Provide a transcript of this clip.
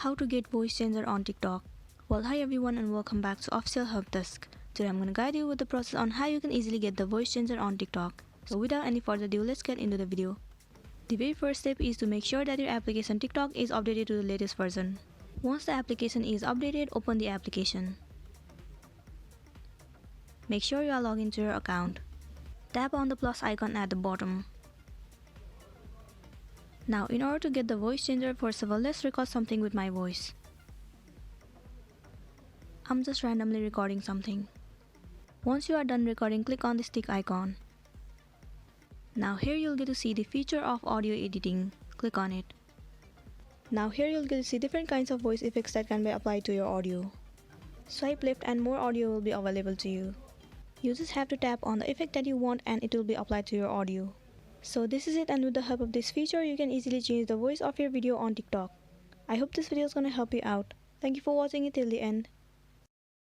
How to get voice changer on TikTok. Well, hi everyone and welcome back to Official Help Desk. Today I'm gonna guide you with the process on how you can easily get the voice changer on TikTok. So without any further ado, let's get into the video. The very first step is to make sure that your application TikTok is updated to the latest version. Once the application is updated, open the application. Make sure you are logged into your account. Tap on the plus icon at the bottom. Now, in order to get the voice changer, first of all, let's record something with my voice. I'm just randomly recording something. Once you are done recording, click on the stick icon. Now here you'll get to see the feature of audio editing. Click on it. Now here you'll get to see different kinds of voice effects that can be applied to your audio. Swipe left and more audio will be available to you. You just have to tap on the effect that you want and it will be applied to your audio. So this is it, and with the help of this feature, you can easily change the voice of your video on TikTok. I hope this video is gonna help you out. Thank you for watching it till the end.